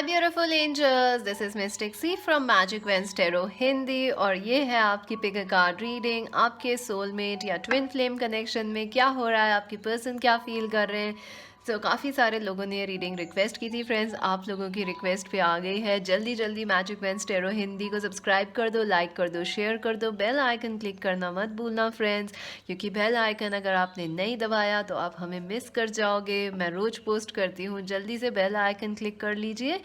Hi beautiful angels, this is mistake C from magic veins tarot Hindi. और ये है आपकी पिक अ कार्ड रीडिंग। आपके सोलमेट या ट्विन फ्लेम कनेक्शन में क्या हो रहा है, आपकी पर्सन क्या फील कर रहे हैं। काफ़ी सारे लोगों ने ये रीडिंग रिक्वेस्ट की थी फ्रेंड्स, आप लोगों की रिक्वेस्ट पे आ गई है। जल्दी जल्दी मैजिक वेंस टेरो हिंदी को सब्सक्राइब कर दो, लाइक कर दो, शेयर कर दो, बेल आइकन क्लिक करना मत भूलना फ्रेंड्स, क्योंकि बेल आइकन अगर आपने नहीं दबाया तो आप हमें मिस कर जाओगे। मैं रोज़ पोस्ट करती हूँ, जल्दी से बेल आइकन क्लिक कर लीजिए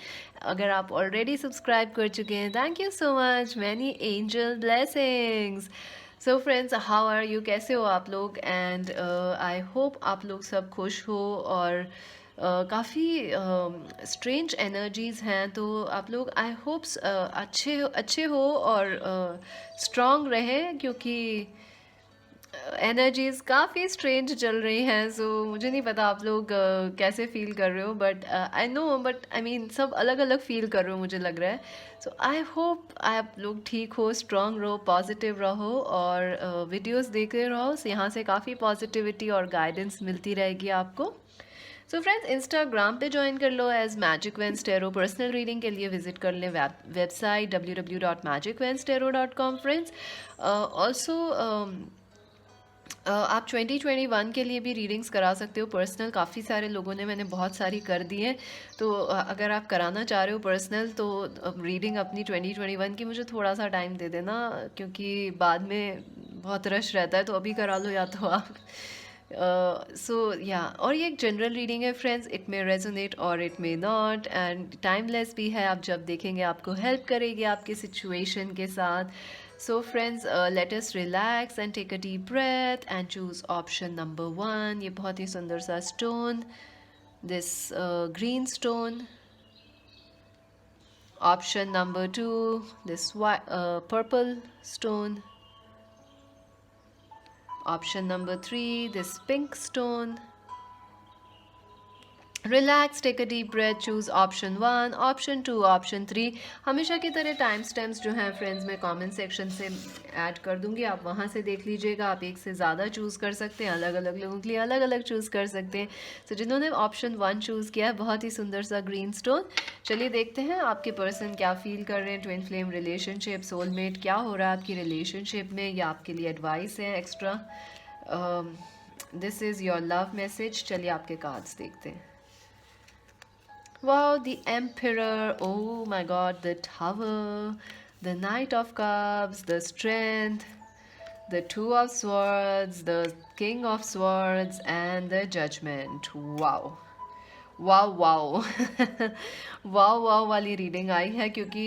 अगर आप ऑलरेडी सब्सक्राइब कर चुके हैं। Thank you so much, many angel blessings. So friends, how are you, कैसे हो आप लोग? एंड आई होप आप लोग सब खुश हो। और काफ़ी स्ट्रेंज एनर्जीज़ हैं, तो आप लोग आई होप्स अच्छे अच्छे हो और स्ट्रॉन्ग रहे, क्योंकि एनर्जीज काफ़ी स्ट्रेंज चल रही हैं। मुझे नहीं पता आप लोग कैसे फील कर रहे हो, but I know, but I mean सब अलग अलग फील कर रहे हो मुझे लग रहा है। आई होप आप लोग ठीक हो, स्ट्रांग रहो, पॉजिटिव रहो और वीडियोस देखते रहो। यहाँ से काफ़ी पॉजिटिविटी और गाइडेंस मिलती रहेगी आपको। फ्रेंड्स, इंस्टाग्राम पे ज्वाइन कर लो as magic veins Tarot. Personal reading के लिए विजिट कर लें वेबसाइट www.magicvenstero.com फ्रेंड्स। ऑल्सो आप 2021 के लिए भी रीडिंग्स करा सकते हो पर्सनल। काफ़ी सारे लोगों ने, मैंने बहुत सारी कर दी है, तो अगर आप कराना चाह रहे हो पर्सनल तो रीडिंग अपनी 2021 की मुझे थोड़ा सा टाइम दे देना, क्योंकि बाद में बहुत रश रहता है, तो अभी करा लो या तो आप। या और ये एक जनरल रीडिंग है फ्रेंड्स, इट मे रेजोनेट और it may not, and timeless भी है। आप जब देखेंगे आपको हेल्प करेगी आपके सिचुएशन के साथ। Friends, let us relax and take a deep breath and choose option number 1। ये बहुत ही सुंदर सा stone, this green stone. Option number 2, this purple stone. Option number 3, this pink stone. Relax, take a deep breath, choose option 1, option 2, option 3। हमेशा की तरह time stamps जो हैं फ्रेंड्स मैं कमेंट सेक्शन से ऐड कर दूंगी, आप वहाँ से देख लीजिएगा। आप एक से ज़्यादा चूज़ कर सकते हैं, अलग अलग लोगों के लिए अलग अलग चूज़ कर सकते हैं। जिन्होंने ऑप्शन 1 चूज़ किया है, बहुत ही सुंदर सा ग्रीन स्टोन। चलिए देखते हैं आपके पर्सन क्या फील कर रहे हैं। ट्विन फ्लेम रिलेशनशिप, सोलमेट, क्या हो रहा है आपकी रिलेशनशिप में, या आपके लिए एडवाइस है extra. This is your love message. चलिए आपके कार्ड्स देखते हैं। Wow, the Emperor, oh my god, the Tower, the Knight of Cups, the Strength, the Two of Swords, the King of Swords, and the Judgment. Wow. Wow wow wow wow वाली reading I है, क्योंकि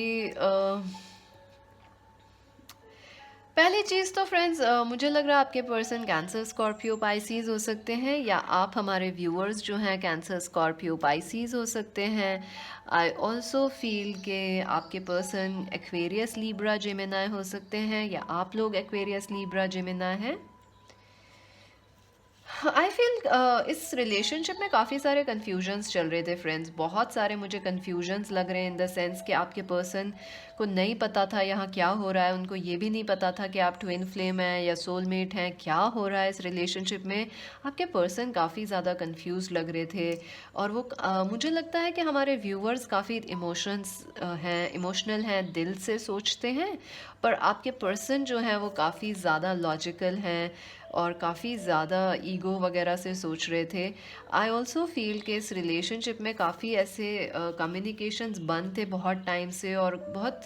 पहली चीज़ तो friends, मुझे लग रहा है आपके पर्सन कैंसर, स्कॉर्पियो, पाइसीज हो सकते हैं, या आप हमारे व्यूअर्स जो हैं कैंसर, स्कॉर्पियो, पाइसीज हो सकते हैं। आई ऑल्सो फील के आपके पर्सन एक्वेरियस, लीब्रा, जेमिनाई हो सकते हैं, या आप लोग एक्वेरियस, लीब्रा, जेमिनाई हैं। आई फील इस रिलेशनशिप में काफ़ी सारे कन्फ्यूजन्स चल रहे थे फ्रेंड्स, बहुत सारे मुझे कन्फ्यूजन्स लग रहे हैं, इन द सेंस कि आपके पर्सन को नहीं पता था यहाँ क्या हो रहा है। उनको ये भी नहीं पता था कि आप ट्विन फ्लेम हैं या सोलमेट हैं, क्या हो रहा है इस रिलेशनशिप में। आपके पर्सन काफ़ी ज़्यादा कन्फ्यूज लग रहे थे, और वो मुझे लगता है कि हमारे व्यूअर्स काफ़ी इमोशनल हैं, दिल से सोचते हैं, पर आपके पर्सन जो है वो काफ़ी ज़्यादा लॉजिकल हैं और काफ़ी ज़्यादा ईगो वगैरह से सोच रहे थे। आई ऑल्सो फील कि इस रिलेशनशिप में काफ़ी ऐसे कम्युनिकेशंस बंद थे बहुत टाइम से, और बहुत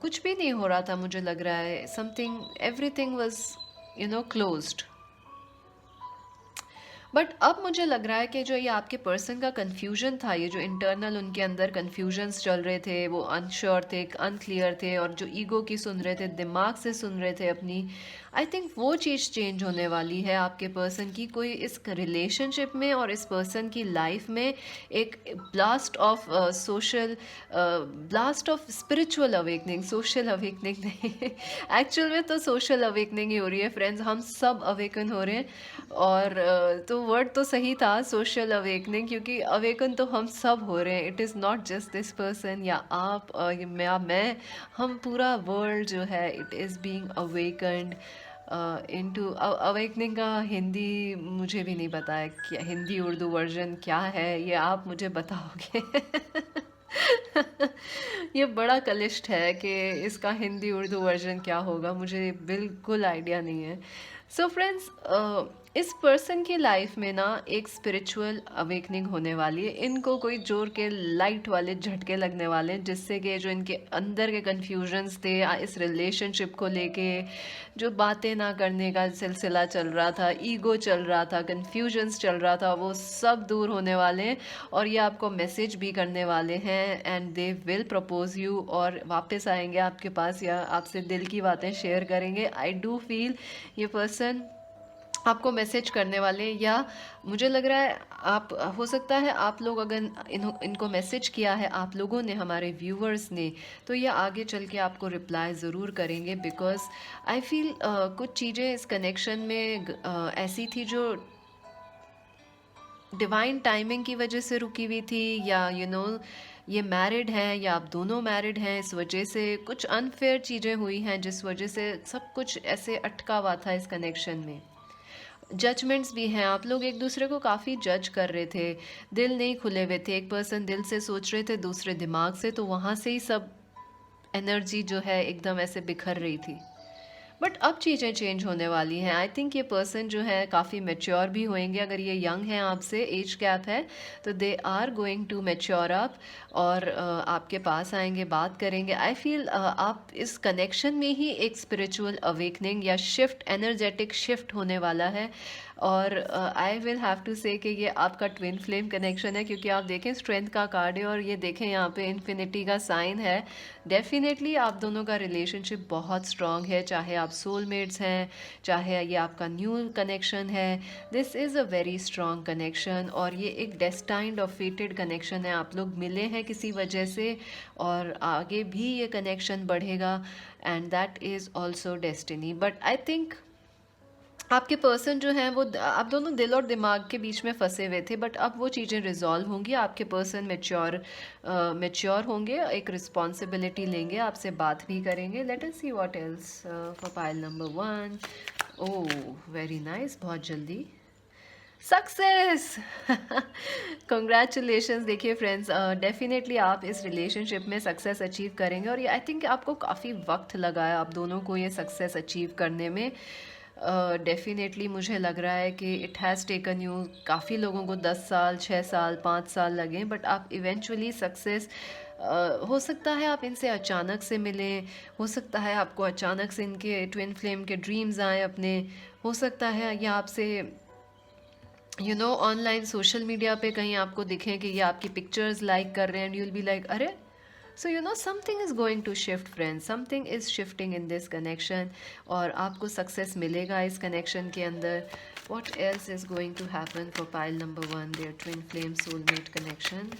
कुछ भी नहीं हो रहा था। मुझे लग रहा है something, everything was closed. But अब मुझे लग रहा है कि जो ये आपके पर्सन का कन्फ्यूजन था, ये जो इंटरनल उनके अंदर कन्फ्यूजन्स चल रहे थे, वो अनश्योर थे, अनक्लियर थे, और जो ईगो की सुन रहे थे, दिमाग से सुन रहे थे अपनी, आई थिंक वो चीज़ चेंज होने वाली है आपके पर्सन की। कोई इस रिलेशनशिप में और इस पर्सन की लाइफ में एक blast of social, blast of spiritual awakening, social awakening नहीं एक्चुअल में तो सोशल अवेकनिंग ही हो रही है फ्रेंड्स, हम सब अवेकन हो रहे हैं। और तो वर्ड तो सही था, सोशल अवेकनिंग, क्योंकि अवेकन तो हम सब हो रहे हैं। It is not just this person या आप या मैं, हम पूरा वर्ल्ड जो है it is being awakened into. Awakening का हिंदी मुझे भी नहीं पता है, क्या हिंदी उर्दू वर्जन क्या है, ये आप मुझे बताओगे ये बड़ा कलिष्ट है कि इसका हिंदी उर्दू वर्जन क्या होगा, मुझे बिल्कुल आइडिया नहीं है। सो फ्रेंड्स, इस पर्सन की लाइफ में ना एक स्पिरिचुअल अवेकनिंग होने वाली है। इनको कोई जोर के लाइट वाले झटके लगने वाले हैं, जिससे कि जो इनके अंदर के कन्फ्यूजन्स थे इस रिलेशनशिप को लेके, जो बातें ना करने का सिलसिला चल रहा था, ईगो चल रहा था, कन्फ्यूजन्स चल रहा था, वो सब दूर होने वाले हैं। और ये आपको मैसेज भी करने वाले हैं and they will propose you, और वापस आएंगे आपके पास या आपसे दिल की बातें शेयर करेंगे। आई डू फील ये पर्सन आपको मैसेज करने वाले हैं, या मुझे लग रहा है आप, हो सकता है आप लोग अगर इनको मैसेज किया है आप लोगों ने, हमारे व्यूवर्स ने, तो ये आगे चल के आपको रिप्लाई ज़रूर करेंगे। बिकॉज आई फील कुछ चीज़ें इस कनेक्शन में ऐसी थी जो डिवाइन टाइमिंग की वजह से रुकी हुई थी, या ये मैरिड है या आप दोनों मैरिड हैं, इस वजह से कुछ अनफेयर चीज़ें हुई हैं जिस वजह से सब कुछ ऐसे अटका हुआ था इस कनेक्शन में। जजमेंट्स भी हैं, आप लोग एक दूसरे को काफ़ी जज कर रहे थे, दिल नहीं खुले हुए थे, एक पर्सन दिल से सोच रहे थे, दूसरे दिमाग से, तो वहाँ से ही सब एनर्जी जो है एकदम ऐसे बिखर रही थी। बट अब चीज़ें चेंज होने वाली हैं। आई थिंक ये पर्सन जो है काफ़ी मेच्योर भी होंगे। अगर ये यंग हैं आपसे, एज गैप है, तो they are going to mature up और आपके पास आएंगे, बात करेंगे। आई फील आप इस कनेक्शन में ही एक स्पिरिचुअल अवेकनिंग या शिफ्ट, एनर्जेटिक शिफ्ट होने वाला है। और आई विल हैव टू से कि ये आपका ट्विन फ्लेम कनेक्शन है, क्योंकि आप देखें स्ट्रेंथ का कार्ड है और ये देखें यहाँ पे इन्फिनिटी का साइन है। डेफिनेटली आप दोनों का रिलेशनशिप बहुत स्ट्रॉन्ग है, चाहे आप सोलमेट्स हैं, चाहे ये आपका न्यू कनेक्शन है। This is a very strong connection, और ये एक डेस्टाइंड और फेटेड कनेक्शन है। आप लोग मिले हैं किसी वजह से और आगे भी ये कनेक्शन बढ़ेगा, and that is also destiny. But I think आपके पर्सन जो हैं वो, आप दोनों दिल और दिमाग के बीच में फंसे हुए थे, बट अब वो चीज़ें रिजॉल्व होंगी। आपके पर्सन मेच्योर होंगे, एक रिस्पॉन्सिबिलिटी लेंगे, आपसे बात भी करेंगे। Late us C what else for pile number 1। Oh very nice, बहुत जल्दी सक्सेस। कंग्रेचुलेशंस। देखिए फ्रेंड्स, डेफिनेटली आप इस रिलेशनशिप में सक्सेस अचीव करेंगे, और ये आई थिंक आपको काफ़ी वक्त लगा है आप दोनों को ये सक्सेस अचीव करने में। डेफिनेटली मुझे लग रहा है कि इट हैज़ टेकन यू, काफ़ी लोगों को 10 साल, 6 साल, 5 साल लगे, बट आप इवेंचुअली सक्सेस, हो सकता है आप इनसे अचानक से मिलें, हो सकता है आपको अचानक से इनके ट्विन फ्लेम के ड्रीम्स आए अपने, हो सकता है ये आपसे ऑनलाइन सोशल मीडिया पे कहीं आपको दिखें कि ये आपकी पिक्चर्स लाइक कर रहे हैं, and you will be like अरे। So something is going to shift friends, something is shifting in this connection, और आपको सक्सेस मिलेगा इस कनेक्शन के अंदर। What else is going to happen for pile number 1, their twin flame soulmate connection.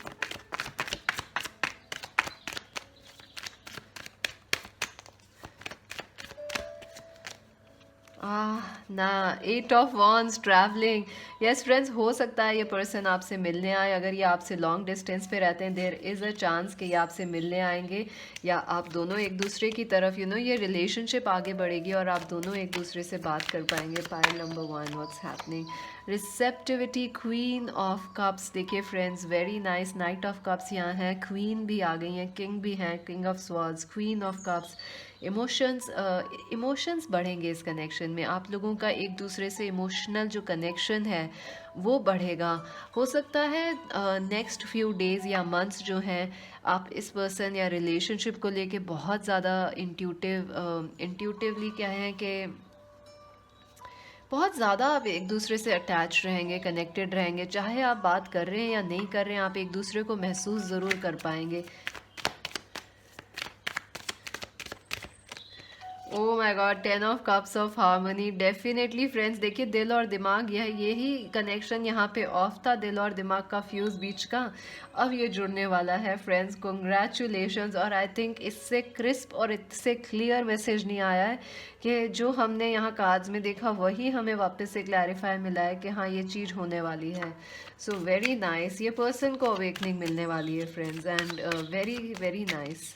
ना 8 of wands, traveling. Yes friends, हो सकता है ये पर्सन आपसे मिलने आए। अगर ये आपसे लॉन्ग डिस्टेंस पे रहते हैं, देयर इज़ अ चांस कि ये आपसे मिलने आएंगे, या आप दोनों एक दूसरे की तरफ ये रिलेशनशिप आगे बढ़ेगी और आप दोनों एक दूसरे से बात कर पाएंगे। Pile number 1, what's happening. Receptivity, queen of cups. देखिए friends, very nice. Knight of cups यहाँ है, क्वीन भी आ गई हैं, किंग भी हैं, king of swords, queen of cups. Emotions बढ़ेंगे इस कनेक्शन में। आप लोगों का एक दूसरे से इमोशनल जो कनेक्शन है वो बढ़ेगा। हो सकता है नेक्स्ट फ्यू डेज़ या मंथ्स जो हैं, आप इस पर्सन या रिलेशनशिप को लेके बहुत ज़्यादा इंट्यूटिवली क्या है कि बहुत ज़्यादा आप एक दूसरे से अटैच रहेंगे, कनेक्टेड रहेंगे। चाहे आप बात कर रहे हैं या नहीं कर रहे हैं, आप एक दूसरे को महसूस ज़रूर कर पाएंगे। ओ my God, 10 of cups of harmony. Definitely friends, देखिए दिल और दिमाग, यही कनेक्शन यहाँ पे ऑफ था, दिल और दिमाग का फ्यूज़ बीच का, अब ये जुड़ने वाला है फ्रेंड्स। कॉन्ग्रेचुलेशंस। और आई थिंक इससे क्रिस्प और इससे क्लियर मैसेज नहीं आया है कि जो हमने यहाँ कार्ड्स में देखा वही हमें वापस से क्लैरिफाई मिला है कि हाँ ये चीज़ होने वाली है। So very nice. ये पर्सन को अवेकनिंग मिलने वाली है friends, and very very nice.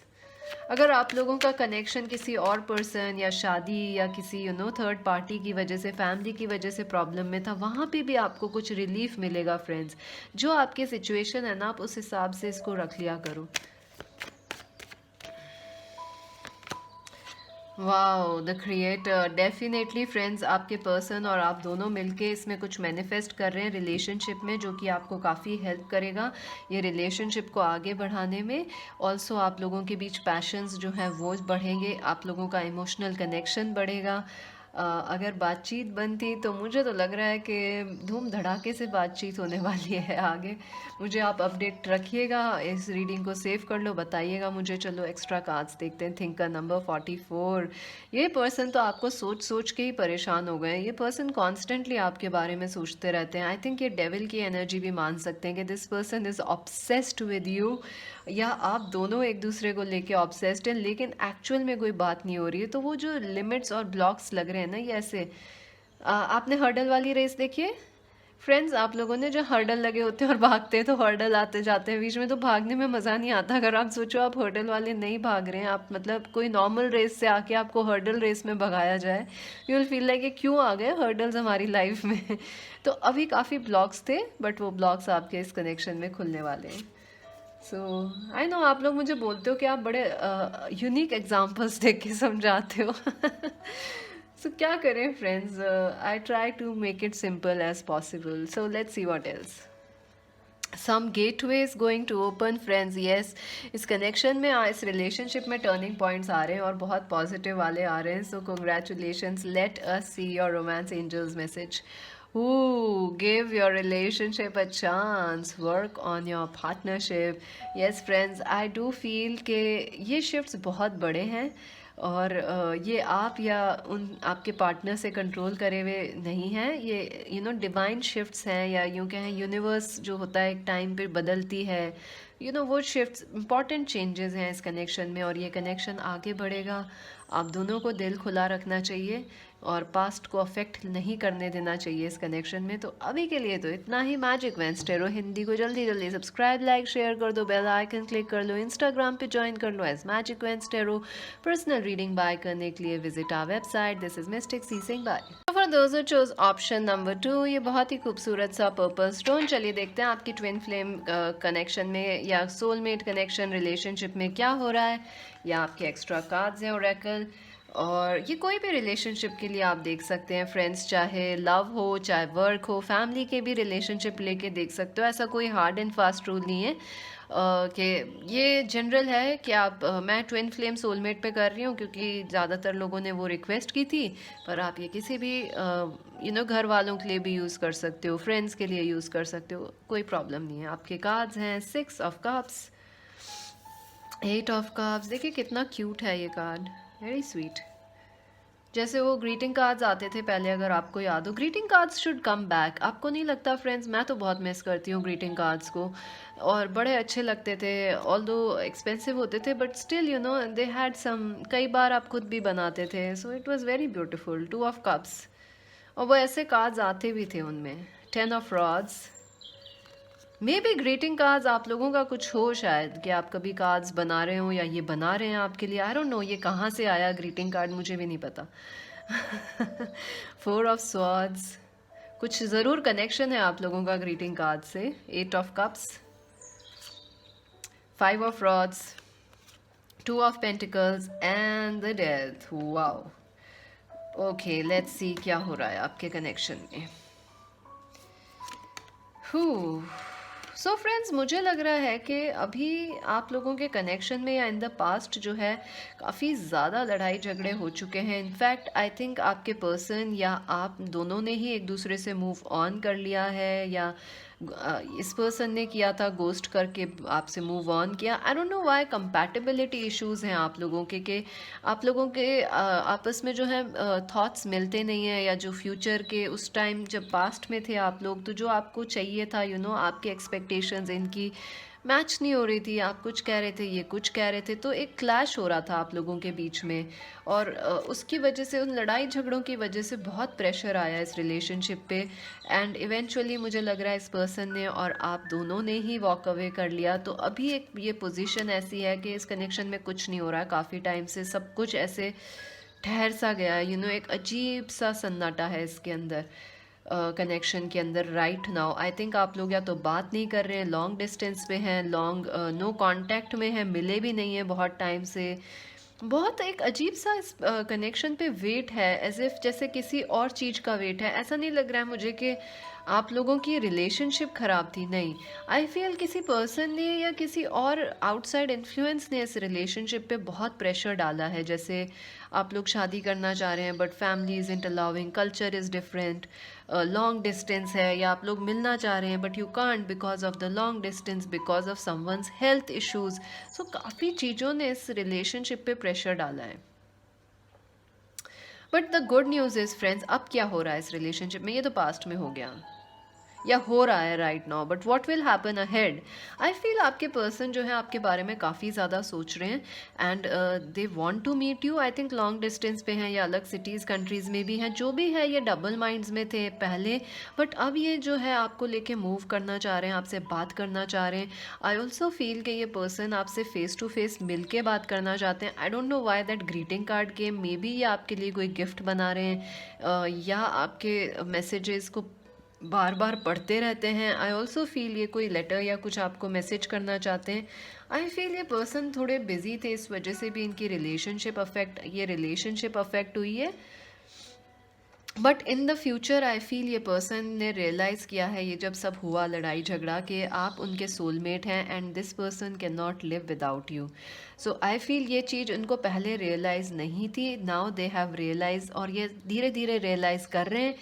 अगर आप लोगों का कनेक्शन किसी और पर्सन या शादी या किसी थर्ड पार्टी की वजह से, फैमिली की वजह से प्रॉब्लम में था, वहाँ पे भी आपको कुछ रिलीफ मिलेगा फ्रेंड्स। जो आपकी सिचुएशन है ना, आप उस हिसाब से इसको रख लिया करो। Wow, the creator. Definitely friends, आपके पर्सन और आप दोनों मिलके इसमें कुछ मैनिफेस्ट कर रहे हैं रिलेशनशिप में, जो कि आपको काफ़ी हेल्प करेगा ये रिलेशनशिप को आगे बढ़ाने में। ऑल्सो आप लोगों के बीच पैशंस जो है वो बढ़ेंगे, आप लोगों का इमोशनल कनेक्शन बढ़ेगा। अगर बातचीत बनती तो मुझे तो लग रहा है कि धूम धड़ाके से बातचीत होने वाली है आगे। मुझे आप अपडेट रखिएगा, इस रीडिंग को सेव कर लो, बताइएगा मुझे। चलो एक्स्ट्रा कार्ड्स देखते हैं। Thinker number 44। ये पर्सन तो आपको सोच सोच के ही परेशान हो गए हैं। ये पर्सन कॉन्स्टेंटली आपके बारे में सोचते रहते हैं। आई थिंक ये डेविल की एनर्जी भी मान सकते हैं कि this person is obsessed with you, या आप दोनों एक दूसरे को लेके ऑब्सेस्ड हैं, लेकिन एक्चुअल में कोई बात नहीं हो रही है। तो वो जो लिमिट्स और ब्लॉक्स लग रहे हैं ना, ये ऐसे आपने हर्डल वाली रेस देखी है फ्रेंड्स? आप लोगों ने जो हर्डल लगे होते हैं और भागते हैं, तो हर्डल आते जाते हैं बीच में, तो भागने में मज़ा नहीं आता। अगर आप सोचो आप हर्डल वाले नहीं भाग रहे हैं, आप मतलब कोई नॉर्मल रेस से आके आपको हर्डल रेस में भगाया जाए, यू विल फील लाइक क्यों आ गए हर्डल्स हमारी लाइफ में। तो अभी काफ़ी ब्लॉक्स थे, बट वो ब्लॉक्स आपके इस कनेक्शन में खुलने वाले हैं। सो आई नो, आप लोग मुझे बोलते हो कि आप बड़े यूनिक एग्जांपल्स देख के समझाते हो। सो क्या करें friends, I try to make it simple as possible. So let's see what else. Some gateway is going to open friends. Yes, इस कनेक्शन में, इस रिलेशनशिप में टर्निंग पॉइंट्स आ रहे हैं और बहुत पॉजिटिव वाले आ रहे हैं। So congratulations, let us see your romance angels message. Who give your relationship a chance, work on your partnership. Yes friends, I do feel कि ये shifts बहुत बड़े हैं, और ये आप या उन आपके पार्टनर से कंट्रोल करे हुए नहीं हैं। ये डिवाइन शिफ्ट्स हैं, या यूँ कहें यूनिवर्स जो होता है एक टाइम पे बदलती है, वो शिफ्ट्स इंपॉर्टेंट चेंजेस हैं इस कनेक्शन में, और ये कनेक्शन आगे बढ़ेगा। आप दोनों को दिल खुला रखना चाहिए और पास्ट को अफेक्ट नहीं करने देना चाहिए इस कनेक्शन में। तो अभी के लिए तो इतना ही। मैजिक वेंस टैरो हिंदी को जल्दी जल्दी सब्सक्राइब, लाइक, शेयर कर दो, बेल आइकन क्लिक कर लो, इंस्टाग्राम पे ज्वाइन कर लो as magic veins Tarot. Personal reading buy करने के लिए visit our website. This is mistake C Singh bye. For those who choose option number 2, ये बहुत ही खूबसूरत सा पर्पल स्टोन। चलिए देखते हैं आपकी ट्विन फ्लेम कनेक्शन में या सोलमेट कनेक्शन रिलेशनशिप में क्या हो रहा है, या आपके एक्स्ट्रा कार्ड्स हैं ओरेकल। और ये कोई भी रिलेशनशिप के लिए आप देख सकते हैं फ्रेंड्स, चाहे लव हो, चाहे वर्क हो, फैमिली के भी रिलेशनशिप लेके देख सकते हो। ऐसा कोई हार्ड एंड फास्ट रूल नहीं है कि ये जनरल है कि आप मैं ट्विन फ्लेम सोलमेट पे कर रही हूँ क्योंकि ज़्यादातर लोगों ने वो रिक्वेस्ट की थी। पर आप ये किसी भी घर वालों के लिए भी यूज़ कर सकते हो, फ्रेंड्स के लिए यूज़ कर सकते हो, कोई प्रॉब्लम नहीं है। आपके कार्ड्स हैं 6 ऑफ कप्स, 8 ऑफ कप्स। देखिए कितना क्यूट है ये कार्ड, वेरी स्वीट। जैसे वो ग्रीटिंग कार्ड्स आते थे पहले, अगर आपको याद हो, greeting cards should come back. आपको नहीं लगता फ्रेंड्स? मैं तो बहुत मिस करती हूँ ग्रीटिंग कार्ड्स को, और बड़े अच्छे लगते थे। ऑल्दो एक्सपेंसिव होते थे, but still they had some, कई बार आप खुद भी बनाते थे, so it was very beautiful. 2 of cups, और वो ऐसे कार्ड्स आते भी थे उनमें। 10 of rods. Maybe greeting cards आप लोगों का कुछ हो शायद, कि आप कभी कार्ड्स बना रहे हो या ये बना रहे हैं आपके लिए। आई डोंट नो ये कहाँ से आया ग्रीटिंग कार्ड, मुझे भी नहीं पता। 4 ऑफ स्वॉर्ड्स, कुछ ज़रूर कनेक्शन है आप लोगों का ग्रीटिंग कार्ड से। 8 of cups, 5 of rods, 2 of pentacles and the death. Wow, okay let's see क्या हो रहा है आपके कनेक्शन में। सो फ्रेंड्स, मुझे लग रहा है कि अभी आप लोगों के कनेक्शन में या इन द पास्ट जो है काफ़ी ज़्यादा लड़ाई झगड़े हो चुके हैं। इनफैक्ट आई थिंक आपके पर्सन या आप दोनों ने ही एक दूसरे से मूव ऑन कर लिया है, या इस पर्सन ने किया था गोस्ट करके आपसे मूव ऑन किया। I don't know why. Compatibility issues हैं आप लोगों के आप लोगों के आपस में जो है थॉट्स मिलते नहीं हैं, या जो फ्यूचर के उस टाइम जब पास्ट में थे आप लोग, तो जो आपको चाहिए था आपके एक्सपेक्टेशंस, इनकी मैच नहीं हो रही थी, आप कुछ कह रहे थे, ये कुछ कह रहे थे, तो एक क्लैश हो रहा था आप लोगों के बीच में। और उसकी वजह से, उन लड़ाई झगड़ों की वजह से बहुत प्रेशर आया इस रिलेशनशिप पे। एंड इवेंचुअली मुझे लग रहा है इस पर्सन ने और आप दोनों ने ही वॉक अवे कर लिया। तो अभी एक ये पोजीशन ऐसी है कि इस कनेक्शन में कुछ नहीं हो रहा है, काफ़ी टाइम से सब कुछ ऐसे ठहर सा गया है। एक अजीब सा सन्नाटा है इसके अंदर, कनेक्शन के अंदर राइट नाउ। आई थिंक आप लोग या तो बात नहीं कर रहे हैं, लॉन्ग डिस्टेंस पे हैं, लॉन्ग नो कांटेक्ट में हैं, मिले भी नहीं हैं बहुत टाइम से। बहुत एक अजीब सा इस कनेक्शन पे वेट है, एज इफ जैसे किसी और चीज़ का वेट है। ऐसा नहीं लग रहा है मुझे कि आप लोगों की रिलेशनशिप ख़राब थी, नहीं। आई फील किसी पर्सन ने या किसी और आउटसाइड इन्फ्लुएंस ने इस रिलेशनशिप पे बहुत प्रेशर डाला है। जैसे आप लोग शादी करना चाह रहे हैं but family isn't allowing, culture is different, long distance है, या आप लोग मिलना चाह रहे हैं but you can't because of the long distance, because of someone's health issues. So काफ़ी चीज़ों ने इस रिलेशनशिप पे प्रेशर डाला है। But the good news is friends, अब क्या हो रहा है इस रिलेशनशिप में, ये तो पास्ट में हो गया या हो रहा है right now, but what will happen ahead. I feel आपके पर्सन जो है आपके बारे में काफ़ी ज़्यादा सोच रहे हैं and they want to meet you. I think long distance पे हैं या अलग सिटीज़ कंट्रीज़ में भी हैं, जो भी है ये डबल माइंड्स में थे पहले, बट अब ये जो है आपको लेके मूव करना चाह रहे हैं, आपसे बात करना चाह रहे हैं। आई ऑल्सो फील कि ये पर्सन आपसे फेस टू फेस मिल के बात करना चाहते हैं। I don't know why that greeting card game, may be ये आपके लिए कोई गिफ्ट बना रहे हैं या आपके मैसेजेस को बार बार पढ़ते रहते हैं। आई ऑल्सो फील ये कोई लेटर या कुछ आपको मैसेज करना चाहते हैं। आई फील ये पर्सन थोड़े बिजी थे, इस वजह से भी इनकी रिलेशनशिप अफेक्ट हुई है। But in the future I feel ये पर्सन ने रियलाइज़ किया है, ये जब सब हुआ लड़ाई झगड़ा, कि आप उनके सोलमेट हैं and this person can not live without you. So I feel ये चीज़ उनको पहले रियलाइज़ नहीं थी, नाउ दे हैव रियलाइज, और ये धीरे धीरे रियलाइज़ कर रहे हैं।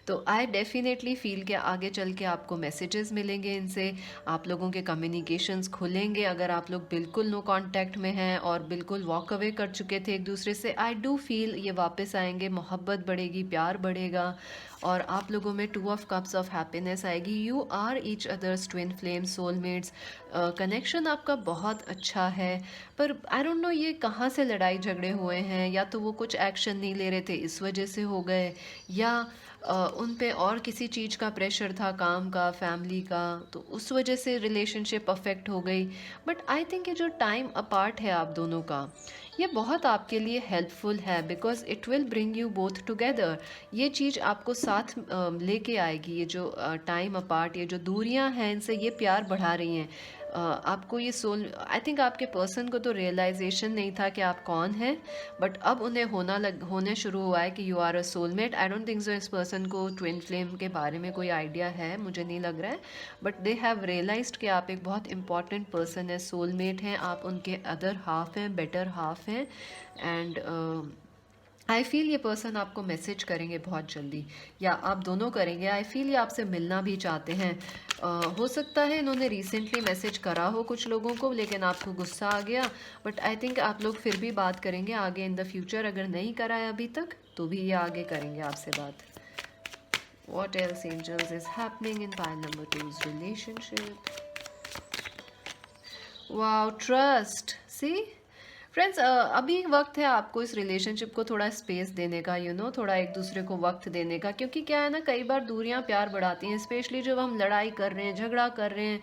तो आई डेफिनेटली फील कि आगे चल के आपको मैसेजेस मिलेंगे इनसे, आप लोगों के कम्युनिकेशंस खुलेंगे। अगर आप लोग बिल्कुल नो कांटेक्ट में हैं और बिल्कुल वॉक अवे कर चुके थे एक दूसरे से, आई डू फील ये वापस आएंगे, मोहब्बत बढ़ेगी, प्यार बढ़ेगा और आप लोगों में 2 ऑफ कप्स ऑफ हैप्पीनेस आएगी। You are each others twin flame soulmates. Connection आपका बहुत अच्छा है, पर आई डोंट नो ये कहाँ से लड़ाई झगड़े हुए हैं, या तो वो कुछ एक्शन नहीं ले रहे थे इस वजह से हो गए, या उन पे और किसी चीज़ का प्रेशर था, काम का, फैमिली का, तो उस वजह से रिलेशनशिप अफेक्ट हो गई। बट आई थिंक ये जो टाइम अपार्ट है आप दोनों का, ये बहुत आपके लिए हेल्पफुल है, because it will bring you both together. ये चीज़ आपको साथ लेके आएगी। ये जो टाइम अपार्ट, ये जो दूरियां हैं, इनसे ये प्यार बढ़ा रही हैं आपको। ये आई थिंक आपके पर्सन को तो रियलाइजेशन नहीं था कि आप कौन हैं, बट अब उन्हें होने शुरू हुआ है कि you are a soulmate. I don't think so इस पर्सन को ट्विन फ्लेम के बारे में कोई आइडिया है, मुझे नहीं लग रहा है, बट दे हैव रियलाइज्ड कि आप एक बहुत इंपॉर्टेंट पर्सन है, सोलमेट हैं, आप उनके अदर हाफ हैं, बेटर हाफ हैं। एंड आई फील ये पर्सन आपको मैसेज करेंगे बहुत जल्दी, या आप दोनों करेंगे। आई फील ये आपसे मिलना भी चाहते हैं। हो सकता है इन्होंने रिसेंटली मैसेज करा हो कुछ लोगों को, लेकिन आपको गुस्सा आ गया, बट आई थिंक आप लोग फिर भी बात करेंगे आगे इन द फ्यूचर। अगर नहीं करा है अभी तक तो भी ये आगे करेंगे आपसे बात। What else angels is happening in pile number 2's relationship? Wow, trust. See? Friends, अभी वक्त है आपको इस रिलेशनशिप को थोड़ा स्पेस देने का, थोड़ा एक दूसरे को वक्त देने का, क्योंकि क्या है ना, कई बार दूरियां प्यार बढ़ाती हैं, स्पेशली जब हम लड़ाई कर रहे हैं, झगड़ा कर रहे हैं,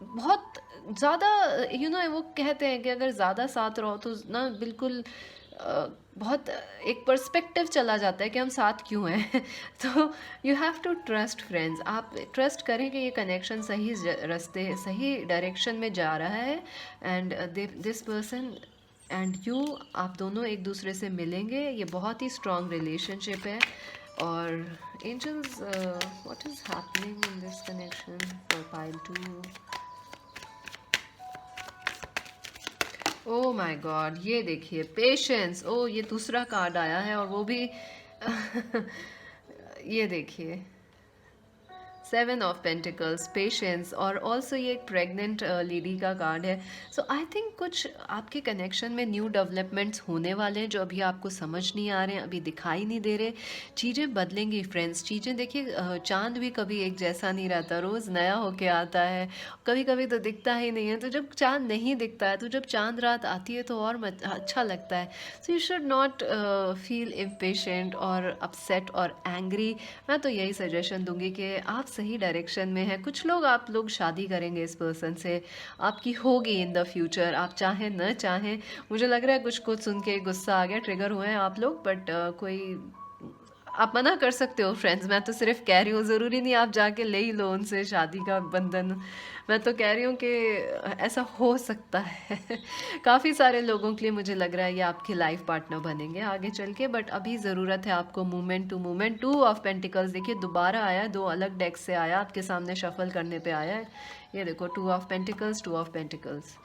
बहुत ज़्यादा, वो कहते हैं कि अगर ज़्यादा साथ रहो तो ना बिल्कुल बहुत एक पर्सपेक्टिव चला जाता है कि हम साथ क्यों हैं। तो you have to trust friends, आप ट्रस्ट करें कि ये कनेक्शन सही रास्ते, सही डायरेक्शन में जा रहा है, and this person and you, आप दोनों एक दूसरे से मिलेंगे। ये बहुत ही स्ट्रॉन्ग रिलेशनशिप है। और angels, what is happening in this connection for pile 2? Oh my god, ये देखिए पेशेंस। ओ, ये दूसरा कार्ड आया है और वो भी ये देखिए 7 ऑफ पेंटिकल्स, पेशेंस, और ऑल्सो ये एक प्रेग्नेंट लेडी का कार्ड है। सो आई थिंक कुछ आपके कनेक्शन में न्यू डेवलपमेंट्स होने वाले हैं जो अभी आपको समझ नहीं आ रहे हैं, अभी दिखाई नहीं दे रहे। चीज़ें बदलेंगी फ्रेंड्स, चीज़ें देखिए, चांद भी कभी एक जैसा नहीं रहता, रोज़ नया होके आता है, कभी कभी तो दिखता ही नहीं है। तो जब चांद नहीं दिखता है, तो जब चांद रात आती है तो और अच्छा लगता है। So you should not feel impatient और अपसेट और एंग्री। मैं तो यही सजेशन दूंगी कि आप सही डायरेक्शन में हैं। कुछ लोग, आप लोग शादी करेंगे इस पर्सन से, आपकी होगी इन द फ्यूचर, आप चाहें न चाहें। मुझे लग रहा है कुछ कुछ सुन के गुस्सा आ गया, ट्रिगर हुए हैं आप लोग, बट कोई आप मना कर सकते हो फ्रेंड्स। मैं तो सिर्फ कह रही हूँ, ज़रूरी नहीं आप जाके ले ही लो उनसे शादी का बंधन। मैं तो कह रही हूँ कि ऐसा हो सकता है। काफ़ी सारे लोगों के लिए मुझे लग रहा है ये आपके लाइफ पार्टनर बनेंगे आगे चल के, बट अभी ज़रूरत है आपको movement to movement. 2 of pentacles देखिए दोबारा आया है, 2 अलग डेक से आया, आपके सामने शफल करने पे आया है। ये देखो 2 ऑफ पेंटिकल्स, 2 ऑफ पेंटिकल्स।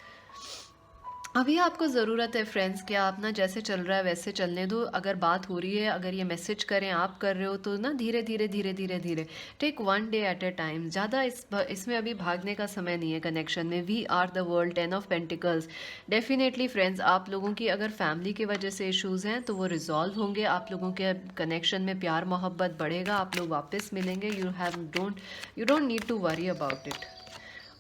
अभी आपको ज़रूरत है फ्रेंड्स कि आप ना जैसे चल रहा है वैसे चलने दो। अगर बात हो रही है, अगर ये मैसेज करें आप कर रहे हो, तो ना धीरे धीरे धीरे धीरे धीरे take one day at a time. ज़्यादा इसमें अभी भागने का समय नहीं है कनेक्शन में। We are the world, 10 of pentacles. Definitely friends, आप लोगों की अगर फैमिली की वजह से इश्यूज़ हैं तो वो रिजॉल्व होंगे। आप लोगों के कनेक्शन में प्यार मोहब्बत बढ़ेगा, आप लोग वापस मिलेंगे। You don't need to worry about it.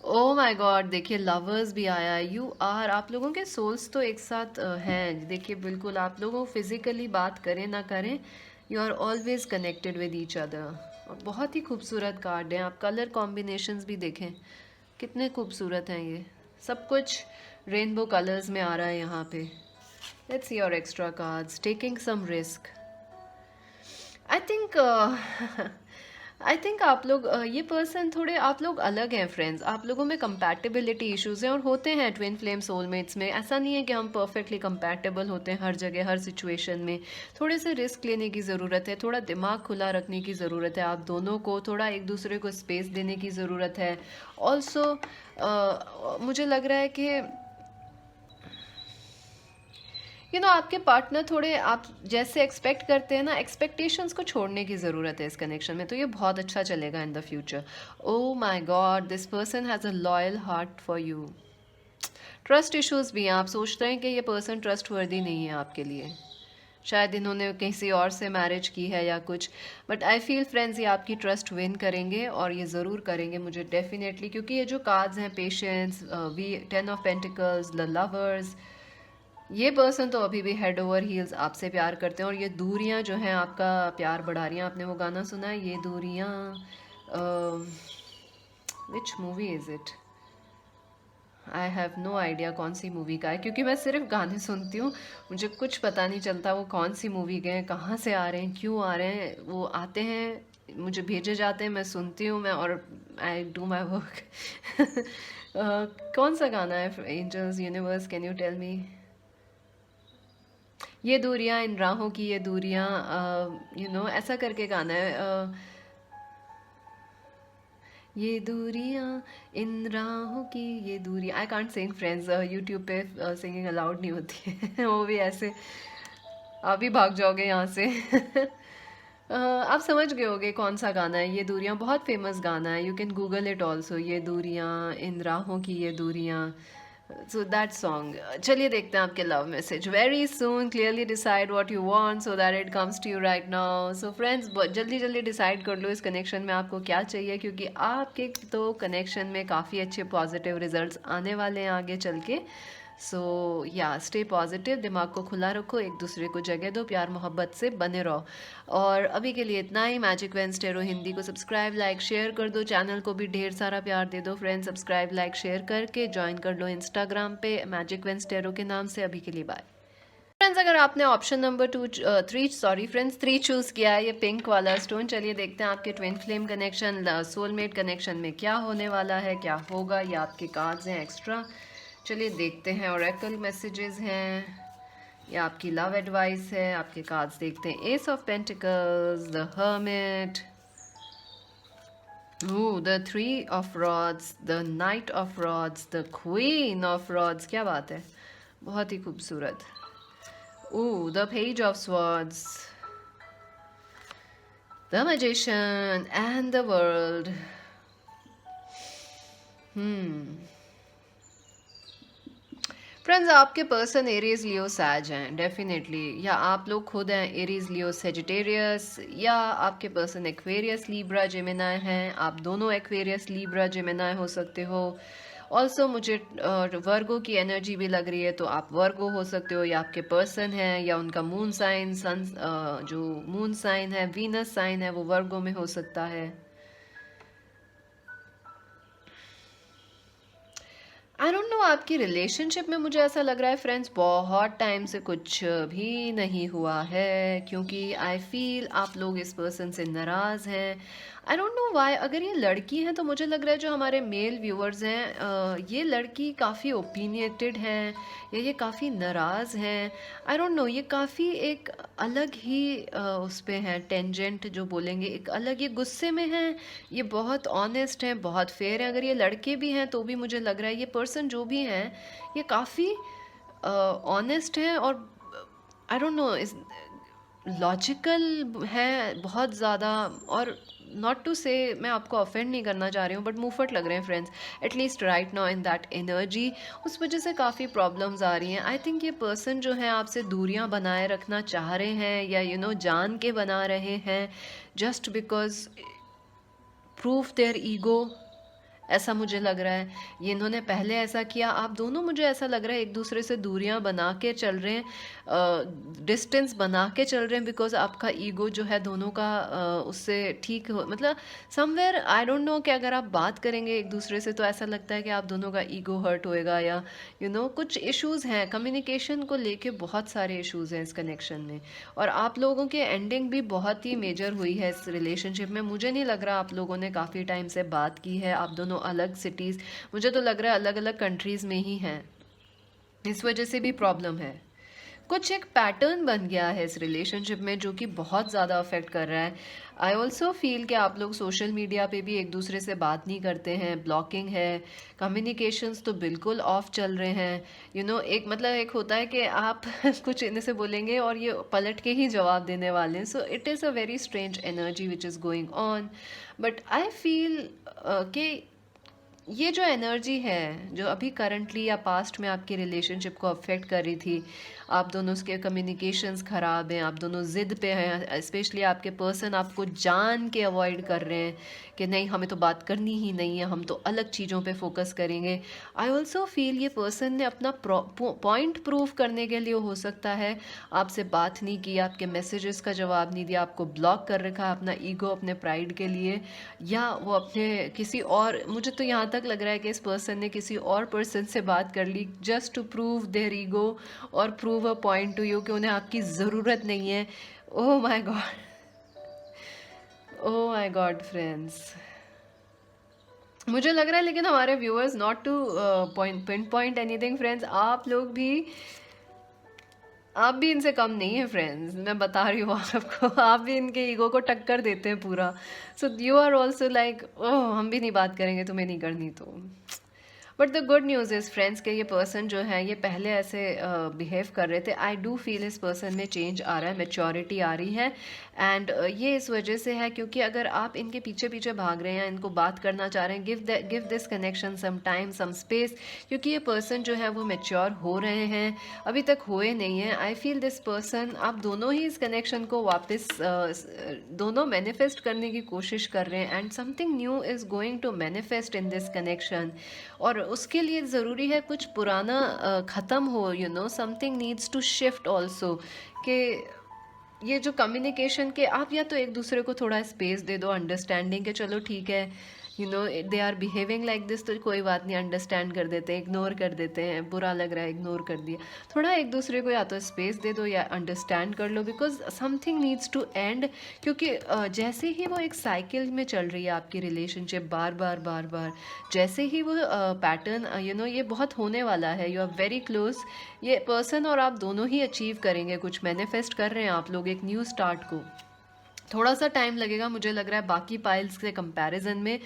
Oh my god, देखिए लवर्स भी आया है। यू आर, आप लोगों के सोल्स तो एक साथ हैं। देखिए बिल्कुल, आप लोगों फिजिकली बात करें ना करें, you are always connected with each other. और बहुत ही खूबसूरत कार्ड हैं। आप कलर कॉम्बिनेशंस भी देखें कितने खूबसूरत हैं। ये सब कुछ रेनबो कलर्स में आ रहा है यहाँ पे। Let's see your extra cards. Taking some risk. I think I think आप लोग ये पर्सन थोड़े, आप लोग अलग हैं फ्रेंड्स। आप लोगों में कंपैटिबिलिटी इश्यूज हैं, और होते हैं ट्विन फ्लेम सोलमेट्स में। ऐसा नहीं है कि हम परफेक्टली कंपैटिबल होते हैं हर जगह हर सिचुएशन में। थोड़े से रिस्क लेने की ज़रूरत है, थोड़ा दिमाग खुला रखने की ज़रूरत है आप दोनों को, थोड़ा एक दूसरे को स्पेस देने की ज़रूरत है। ऑल्सो मुझे लग रहा है कि आपके पार्टनर थोड़े, आप जैसे एक्सपेक्ट करते हैं ना, एक्सपेक्टेशंस को छोड़ने की ज़रूरत है इस कनेक्शन में। तो ये बहुत अच्छा चलेगा in the future. O my God, this person has a loyal heart for you. Trust issues भी हैं, आप सोचते हैं कि ये पर्सन ट्रस्ट वर्दी नहीं है आपके लिए, शायद इन्होंने किसी और से मैरिज की है या कुछ। बट आई फील फ्रेंड्स, ये आपकी ट्रस्ट विन करेंगे, और ये ज़रूर करेंगे मुझे डेफिनेटली, क्योंकि ये जो कार्ड्स हैं, पेशेंस, वी 10 ऑफ पेंटिकल्स, द लवर्स, ये पर्सन तो अभी भी हेड ओवर हील्स आपसे प्यार करते हैं। और ये दूरियां जो हैं आपका प्यार बढ़ा रही हैं। आपने वो गाना सुना है, ये दूरियां? Which movie is it? I have no idea कौन सी मूवी का है, क्योंकि मैं सिर्फ गाने सुनती हूँ, मुझे कुछ पता नहीं चलता वो कौन सी मूवी के हैं, कहाँ से आ रहे हैं, क्यों आ रहे हैं। वो आते हैं, मुझे भेजे जाते हैं, मैं सुनती हूँ, मैं और आई डू माई वर्क। कौन सा गाना है? Angels universe, can you tell me? ये दूरियां, इन राहों की ये दूरियां, ऐसा करके गाना है। ये दूरियां, इन राहों की ये दूरियां। I can't Singh friends, YouTube पे सिंगिंग अलाउड नहीं होती है। वो भी ऐसे, आप भी भाग जाओगे यहाँ से। आप समझ गए होगे कौन सा गाना है। ये दूरियां बहुत फेमस गाना है, you can Google it also. ये दूरियां, इन राहों की ये दूरियां, सो दैट सॉन्ग। चलिए देखते हैं आपके love message. Very soon clearly decide what you want so that it comes to you right now. So friends, जल्दी जल्दी डिसाइड कर लो इस कनेक्शन में आपको क्या चाहिए, क्योंकि आपके तो कनेक्शन में काफ़ी अच्छे पॉजिटिव रिजल्ट्स आने वाले हैं आगे चल के। सो या स्टे पॉजिटिव, दिमाग को खुला रखो, एक दूसरे को जगह दो, प्यार मोहब्बत से बने रहो। और अभी के लिए इतना ही। मैजिक वेंसटेरो हिंदी को सब्सक्राइब, लाइक, शेयर कर दो। चैनल को भी ढेर सारा प्यार दे दो फ्रेंड्स। सब्सक्राइब, लाइक, शेयर करके ज्वाइन कर लो इंस्टाग्राम पे मैजिक वेंसटेरो के नाम से। अभी के लिए बाय फ्रेंड्स। अगर आपने ऑप्शन नंबर 3 चूज़ किया है, ये पिंक वाला स्टोन, चलिए देखते हैं आपके twin flame connection, soulmate connection में क्या होने वाला है, क्या होगा। ये आपके कार्ड्स हैं एक्स्ट्रा, चलिए देखते हैं। ओरेकल मैसेजेस हैं, या आपकी लव एडवाइस है। आपके कार्ड्स देखते हैं। S of pentacles, the hermit, the 3 of rods, the night of rods, the queen of rods. क्या बात है, बहुत ही खूबसूरत। The page of swords, the magician and the world. Friends, आपके पर्सन एरीज लियो सैज हैं डेफिनेटली, या आप लोग खुद हैं एरीज लियो सेजिटेरियस, या आपके पर्सन एक्वेरियस लिब्रा जेमिनाई हैं। आप दोनों एक्वेरियस लिब्रा जेमिनाई हो सकते हो। ऑल्सो मुझे वर्गो की एनर्जी भी लग रही है, तो आप वर्गो हो सकते हो, या आपके पर्सन हैं, या उनका मून साइन सन जो मून साइन है, वीनस साइन है, वो वर्गो में हो सकता है। आई डोंट नो, आपकी रिलेशनशिप में मुझे ऐसा लग रहा है फ्रेंड्स बहुत टाइम से कुछ भी नहीं हुआ है, क्योंकि आई फील आप लोग इस पर्सन से नाराज़ हैं। I don't know why. अगर ये लड़की है तो मुझे लग रहा है जो हमारे मेल व्यूअर्स हैं, ये लड़की काफ़ी ओपिनियटेड हैं, या ये काफ़ी नाराज़ हैं। आई डोंट नो, ये काफ़ी एक अलग ही उस पे हैं, टेंजेंट जो बोलेंगे, एक अलग, ये गुस्से में हैं, ये बहुत ऑनेस्ट हैं, बहुत फेयर हैं। अगर ये लड़के भी हैं तो भी मुझे लग रहा है ये पर्सन जो भी हैं ये काफ़ी ऑनेस्ट हैं, और आई डोंट नो, इस लॉजिकल है बहुत ज़्यादा। और नॉट टू से मैं आपको ऑफेंड नहीं करना चाह रही हूँ, बट मुफट लग रहे हैं friends, at least right now in that energy. उस वजह से काफ़ी प्रॉब्लम्स आ रही हैं। आई थिंक ये पर्सन जो है आपसे दूरियां बनाए रखना चाह रहे हैं, या जान के बना रहे हैं, just because proof their ego. ऐसा मुझे लग रहा है ये इन्होंने पहले ऐसा किया। आप दोनों, मुझे ऐसा लग रहा है, एक दूसरे से दूरियां बना के चल रहे हैं, डिस्टेंस बना के चल रहे हैं, बिकॉज आपका ईगो जो है दोनों का उससे ठीक हो, मतलब समवेयर आई डोंट नो, कि अगर आप बात करेंगे एक दूसरे से तो ऐसा लगता है कि आप दोनों का ईगो हर्ट होएगा, या कुछ इश्यूज हैं कम्युनिकेशन को लेके, बहुत सारे इश्यूज हैं इस कनेक्शन में। और आप लोगों की एंडिंग भी बहुत ही मेजर हुई है इस रिलेशनशिप में। मुझे नहीं लग रहा आप लोगों ने काफ़ी टाइम से बात की है, आप दोनों अलग सिटीज़, मुझे तो लग रहा है अलग अलग कंट्रीज़ में ही हैं, इस वजह से भी प्रॉब्लम है। कुछ एक पैटर्न बन गया है इस रिलेशनशिप में जो कि बहुत ज़्यादा अफेक्ट कर रहा है। आई ऑल्सो फील कि आप लोग सोशल मीडिया पे भी एक दूसरे से बात नहीं करते हैं, ब्लॉकिंग है, कम्युनिकेशंस तो बिल्कुल ऑफ चल रहे हैं। एक मतलब एक होता है कि आप कुछ इन्हें से बोलेंगे और ये पलट के ही जवाब देने वाले हैं। So it is a very strange energy which is going on, but I feel कि ये जो एनर्जी है जो अभी करंटली या पास्ट में आपकी रिलेशनशिप को अफेक्ट कर रही थी, आप दोनों के कम्युनिकेशंस ख़राब हैं, आप दोनों ज़िद पे हैं, स्पेशली आपके पर्सन आपको जान के अवॉइड कर रहे हैं कि नहीं हमें तो बात करनी ही नहीं है, हम तो अलग चीज़ों पे फोकस करेंगे। आई ऑल्सो फील ये पर्सन ने अपना पॉइंट प्रूव करने के लिए हो सकता है आपसे बात नहीं की, आपके मैसेजेस का जवाब नहीं दिया, आपको ब्लॉक कर रखा अपना ईगो, अपने प्राइड के लिए, या वो अपने किसी और, मुझे तो यहाँ तक लग रहा है कि इस पर्सन ने किसी और पर्सन से बात कर ली just to prove their ego और prove a point to you कि उन्हें आपकी ज़रूरत नहीं है। Oh my god, oh my god friends, मुझे लग रहा है, लेकिन हमारे viewers, not to pinpoint anything friends, आप भी इनसे कम नहीं है फ्रेंड्स, मैं बता रही हूँ आपको, आप भी इनके ईगो को टक्कर देते हैं पूरा। So you are also like, oh हम भी नहीं बात करेंगे, तुम्हें नहीं करनी तो। But the good news is friends के ये पर्सन जो है ये पहले ऐसे बिहेव कर रहे थे। आई डू फील इस पर्सन में चेंज आ रहा है, मेच्योरिटी आ रही है, एंड ये इस वजह से है क्योंकि अगर आप इनके पीछे पीछे भाग रहे हैं, इनको बात करना चाह रहे हैं, give this connection some time some space, क्योंकि ये पर्सन जो है वो मेच्योर हो रहे हैं, अभी तक हुए नहीं हैं। आई फील दिस पर्सन, आप दोनों ही इस कनेक्शन को वापस दोनों मैनिफेस्ट करने की कोशिश कर रहे हैं, and something new is going to manifest in this connection. और उसके लिए ज़रूरी है कुछ पुराना ख़त्म हो, something needs to shift also, कि ये जो कम्युनिकेशन के, आप या तो एक दूसरे को थोड़ा स्पेस दे दो, अंडरस्टैंडिंग के, चलो ठीक है they are behaving like this, तो कोई बात नहीं, अंडरस्टैंड कर देते हैं, इग्नोर कर देते हैं, बुरा लग रहा है इग्नोर कर दिया, थोड़ा एक दूसरे को या तो स्पेस दे दो या अंडरस्टैंड कर लो, because something needs to end. क्योंकि जैसे ही वो एक साइकिल में चल रही है आपकी रिलेशनशिप, बार बार बार बार, जैसे ही वो पैटर्न ये बहुत होने वाला है, यू आर वेरी क्लोज, ये पर्सन और आप दोनों ही अचीव करेंगे, कुछ मैनिफेस्ट कर रहे हैं आप लोग एक न्यू स्टार्ट को। थोड़ा सा टाइम लगेगा, मुझे लग रहा है बाकी पाइल्स के कंपैरिजन में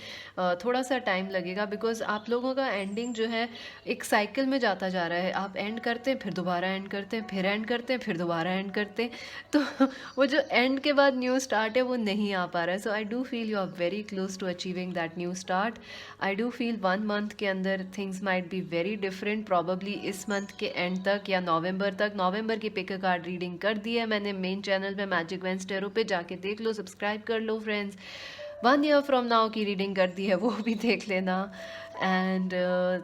थोड़ा सा टाइम लगेगा, बिकॉज आप लोगों का एंडिंग जो है एक साइकिल में जाता जा रहा है। आप एंड करते हैं, फिर दोबारा एंड करते हैं, फिर एंड करते हैं, फिर दोबारा एंड करते हैं, तो वो जो एंड के बाद न्यू स्टार्ट है वो नहीं आ पा रहा है। So I do feel you are very close to achieving that new start. I do feel 1 month के अंदर things might be very different, probably इस मंथ के एंड तक या नवंबर तक। नवंबर की पिक कार्ड रीडिंग कर दी है मैंने मेन चैनल पे मैजिक वेंस टैरो पे, जाके देख लो, सब्सक्राइब कर लो फ्रेंड्स। 1 ईयर फ्रॉम नाउ की रीडिंग कर दी है, वो भी देख लेना। एंड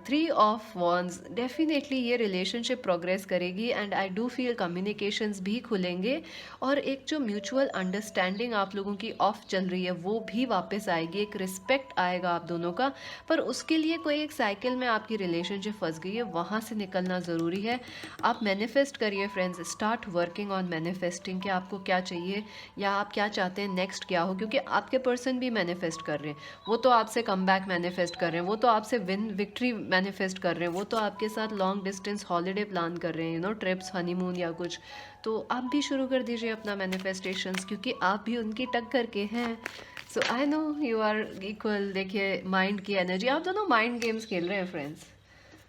3 ऑफ वॉन्ड्स, डेफिनेटली ये रिलेशनशिप प्रोग्रेस करेगी and I do feel communications भी खुलेंगे, और एक जो म्यूचुअल अंडरस्टैंडिंग आप लोगों की ऑफ चल रही है वो भी वापस आएगी, एक रिस्पेक्ट आएगा आप दोनों का। पर उसके लिए कोई एक साइकिल में आपकी रिलेशनशिप फंस गई है, वहाँ से निकलना ज़रूरी है। आप मैनिफेस्ट करिए friends, start working on manifesting कि आपको क्या चाहिए या आप क्या चाहते हैं नेक्स्ट क्या हो, क्योंकि आपके पर्सन भी मैनिफेस्ट कर रहे हैं, वो तो आपसे कम बैक मैनिफेस्ट कर रहे हैं, वो तो आपसे विक्ट्री मैनिफेस्ट कर रहे हैं, वो तो आपके साथ लॉन्ग डिस्टेंस हॉलीडे प्लान कर रहे हैं, ट्रिप्स, हनीमून या कुछ। तो आप भी शुरू कर दीजिए अपना मैनिफेस्टेशंस, क्योंकि आप भी उनकी टक्कर के हैं। So I know you are equal. देखिए माइंड की एनर्जी, आप दोनों माइंड गेम्स खेल रहे हैं फ्रेंड्स,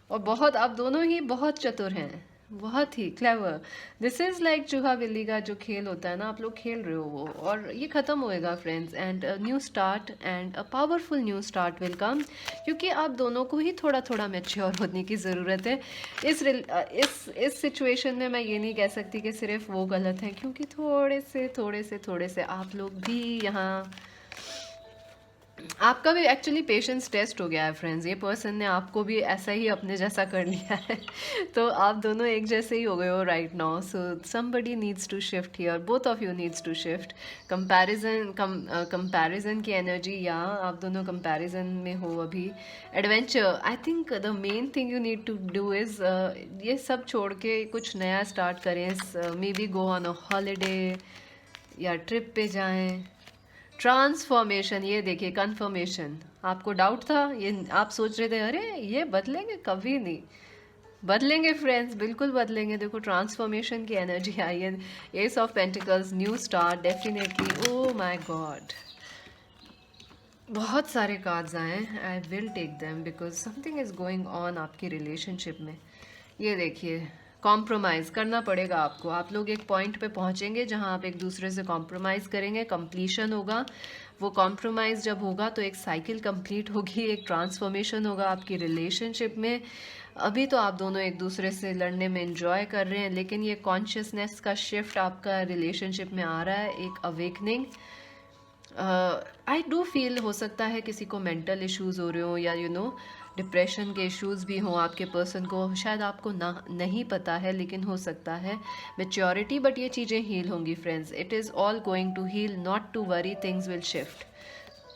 और बहुत, आप दोनों ही बहुत चतुर हैं, बहुत ही क्लेवर। दिस इज़ लाइक चूहा बिल्ली का जो खेल होता है ना, आप लोग खेल रहे हो वो, और ये ख़त्म होएगा friends. And new start and a powerful new start will come, क्योंकि आप दोनों को ही थोड़ा थोड़ा मैच्योर होने की ज़रूरत है। इस सिचुएशन में मैं ये नहीं कह सकती कि सिर्फ वो गलत है, क्योंकि थोड़े से आप लोग भी यहाँ, आपका भी एक्चुअली पेशेंस टेस्ट हो गया है फ्रेंड्स। ये पर्सन ने आपको भी ऐसा ही अपने जैसा कर लिया है तो आप दोनों एक जैसे ही हो गए हो right now. So somebody needs to shift here, both of you needs to shift. Comparison की एनर्जी, या आप दोनों कंपैरिजन में हो अभी। Adventure, I think the main thing you need to do is ये सब छोड़ के कुछ नया स्टार्ट करें। Maybe go on a holiday या ट्रिप पे जाएं। ट्रांसफॉर्मेशन, ये देखिए कन्फर्मेशन, आपको डाउट था, ये आप सोच रहे थे अरे ये बदलेंगे, कभी नहीं बदलेंगे फ्रेंड्स, बिल्कुल बदलेंगे। देखो ट्रांसफॉर्मेशन की एनर्जी आई है, ace of pentacles, new start definitely. Oh my god, बहुत सारे कार्ड्स आए हैं, I will take them because something is going on आपकी रिलेशनशिप में। ये देखिए कॉम्प्रोमाइज़ करना पड़ेगा आपको, आप लोग एक पॉइंट पे पहुंचेंगे जहां आप एक दूसरे से कॉम्प्रोमाइज़ करेंगे, कंप्लीशन होगा। वो कॉम्प्रोमाइज़ जब होगा तो एक साइकिल कंप्लीट होगी, एक ट्रांसफॉर्मेशन होगा आपकी रिलेशनशिप में। अभी तो आप दोनों एक दूसरे से लड़ने में इंजॉय कर रहे हैं, लेकिन ये कॉन्शियसनेस का शिफ्ट आपका रिलेशनशिप में आ रहा है, एक अवेकनिंग। आई डू फील हो सकता है किसी को मेंटल इश्यूज़ हो रहे हो, या डिप्रेशन के इश्यूज़ भी हों आपके पर्सन को, शायद आपको ना नहीं पता है, लेकिन हो सकता है मेच्योरिटी। बट ये चीज़ें हील होंगी friends, it is all going to heal, not to worry, things will shift.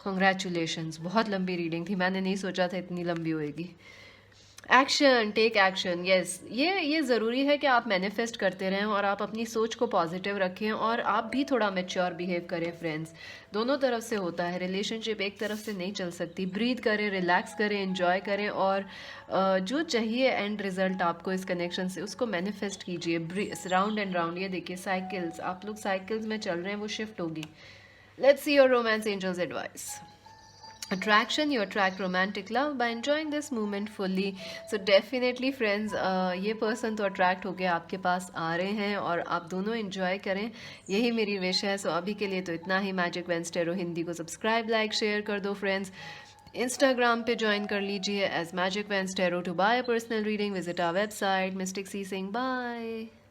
Congratulations, बहुत लंबी रीडिंग थी, मैंने नहीं सोचा था इतनी लंबी होएगी। एक्शन, टेक एक्शन, यस, ये ज़रूरी है कि आप मैनिफेस्ट करते रहें और आप अपनी सोच को पॉजिटिव रखें, और आप भी थोड़ा मैच्योर बिहेव करें फ्रेंड्स। दोनों तरफ से होता है, रिलेशनशिप एक तरफ से नहीं चल सकती। ब्रीथ करें, रिलैक्स करें, एंजॉय करें, और जो चाहिए एंड रिजल्ट आपको इस कनेक्शन से, उसको मैनिफेस्ट कीजिए। राउंड एंड राउंड, ये देखिए साइकिल्स, आप लोग साइकिल्स में चल रहे हैं, वो शिफ्ट होगी। Let's see your romance angels advice. Attraction, you attract romantic love by enjoying this moment fully. So definitely friends, ये person तो attract होके आपके पास आ रहे हैं और आप दोनों enjoy करें, यही मेरी विश है। सो अभी के लिए तो इतना ही। मैजिक वेंस टैरो हिंदी को सब्सक्राइब, लाइक, शेयर कर दो फ्रेंड्स। इंस्टाग्राम पे ज्वाइन कर लीजिए as magic veins tarot. To buy a personal reading visit our website mystic c singh. Bye.